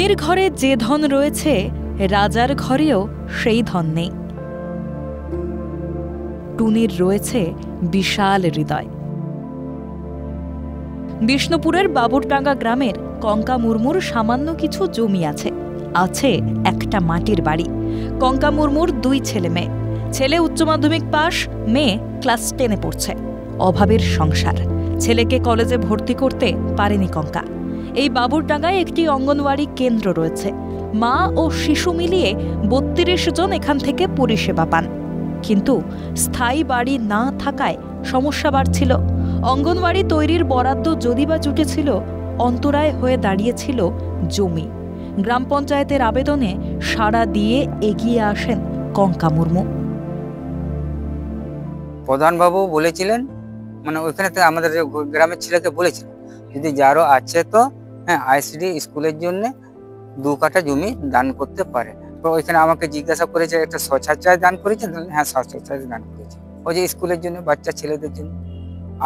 টুনির ঘরে যে ধন রয়েছে রাজার ঘরেও সেই ধন নেই। টুনির রয়েছে বিশাল হৃদয়। বিষ্ণুপুরের বাবুরডাঙ্গা গ্রামের কঙ্কা মুর্মুর সামান্য কিছু জমি আছে, আছে একটা মাটির বাড়ি। কঙ্কা মুর্মুর 2 ছেলে মেয়ে। ছেলে উচ্চ মাধ্যমিক পাশ, মেয়ে ক্লাস 10-এ পড়ছে। অভাবের সংসার, ছেলেকে কলেজে ভর্তি করতে পারেনি কঙ্কা। এই বাবুরডাঙ্গায় একটি অঙ্গনওয়াড়ি কেন্দ্র রয়েছে। মা ও শিশু মিলিয়ে 32 জন এখান থেকে পরিষেবা পান। কিন্তু স্থায়ী বাড়ি না থাকায় সমস্যা বাড়ছিল। অঙ্গনওয়াড়ি তৈরির বরাদ্দ যদি বা জুটেছিল, অন্তরায় হয়ে দাঁড়িয়েছিল জমি। গ্রাম পঞ্চায়েতের আবেদনে সাড়া দিয়ে এগিয়ে আসেন কঙ্কা মুর্মু। প্রধানবাবু বলেছিলেন, মানে ওইখানে আমাদের গ্রামের ছেলেকে বলেছিলেন যদি যারও আছে তো আইসিডি স্কুলের জন্য 2 কাঠা জমি দান করতে পারে। তো ওইখানে আমাকে জিজ্ঞাসা করেছে একটা শৌচালয় দান করেছেন? হ্যাঁ, শৌচালয় দান করেছে, ওই যে স্কুলের জন্য, বাচ্চা ছেলেদের জন্য।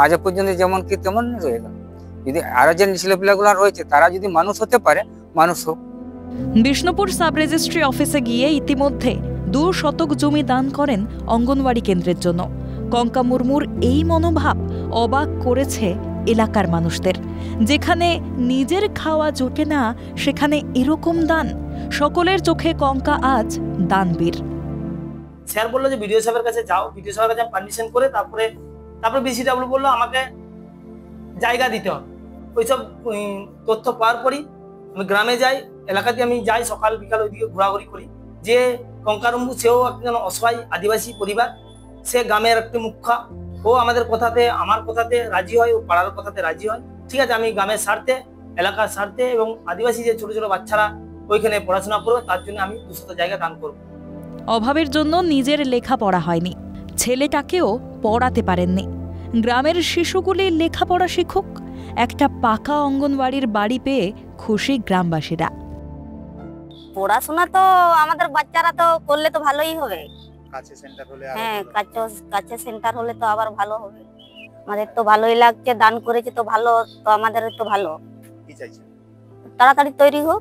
আজও পর্যন্ত যেমন কি তেমন রয়ে গেল। যদি আরো যে ছেলেপিলাগুলো রয়েছে তারা যদি মানুষ হতে পারে, মানুষ হোক। বিষ্ণুপুর সাব রেজিস্ট্রি অফিসে গিয়ে ইতিমধ্যে 2 শতক জমি দান করেন অঙ্গনওয়াড়ি কেন্দ্রের জন্য। কঙ্কা মুর্মুর এই মনোভাব অবাক করেছে এলাকার মানুষদের। যেখানে নিজের খাওয়া জোটে না, সেখানে এরকম দান। সকলের চোখে কঙ্কা আজ দানবীর। স্যার বললো যে বিডিও সাহেবের কাছে যাও, বিডিও সাহেবের কাছে পারমিশন করে তারপরে বিসিডব্লিউ বললো আমাকে জায়গা দিতে হবে। ওইসব তথ্য পাওয়ার পরই আমি গ্রামে যাই, এলাকাতে আমি যাই, সকাল বিকাল ওইদিকে ঘোরাঘুরি করি। যে কঙ্কা মুর্মু, সেও একজন অসহায় আদিবাসী পরিবার, সে গ্রামের একটি মুখ্যা। ও আমাদের কথাতে, আমার কথাতে রাজি হয়, ও পাড়ার কথাতে রাজি হয়। ঠিক আছে, আমি গ্রামের স্বার্থে, এলাকার স্বার্থে এবং আদিবাসী যে ছোট ছোট বাচ্চারা ওইখানে পড়াশোনা করবে তার জন্য আমি 200 জায়গা দান করব। অভাবের জন্য নিজের লেখাপড়া হয়নি, ছেলেটাকেও পড়াতে পারেননি। গ্রামের শিশুগুলি লেখাপড়া শিখুক, একটা পাকা অঙ্গনওয়াড়ির বাড়ি পেয়ে খুশি গ্রামবাসীরা। পড়াশোনা তো আমাদের বাচ্চারা তো করলে তো ভালোই হবে। কাছে সেন্টার হলে, হ্যাঁ, কাছে সেন্টার হলে তো আবার ভালো হবে। আমাদের তো ভালোই লাগছে, দান করেছে তো ভালো, তো আমাদের তো ভালো। কি চাইছেন? তাড়াতাড়ি তৈরি হোক।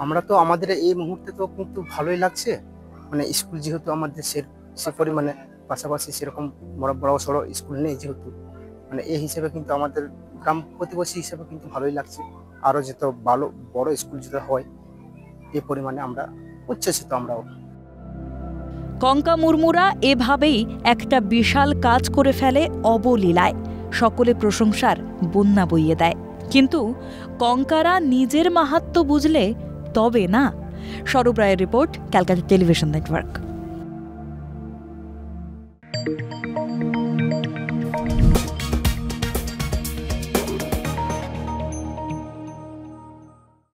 আমরা তো আমাদের এই মুহূর্তে তো কিন্তু ভালোই লাগছে, মানে স্কুল যেহেতু আমাদের সে পরিমাণে পাশাপাশি সেরকম বড় সড়ো স্কুল নেই যেহেতু, মানে এই হিসেবে কিন্তু আমাদের গ্রাম প্রতিবেশী হিসেবে কিন্তু ভালোই লাগছে। আরো যত ভালো বড় স্কুল যদি হয় এই পরিমাণে আমরা উচ্ছ্বসিত। আমরাও কঙ্কা মুর্মুরা এভাবেই একটা বিশাল কাজ করে ফেলে অবলীলায়। সকলে প্রশংসার বন্যা বইয়ে দেয়। কিন্তু কঙ্কারা নিজের মাহাত্ম্য বুঝলে তবে না। স্বরূপ রায়ের রিপোর্ট, ক্যালকাটা টেলিভিশন নেটওয়ার্ক।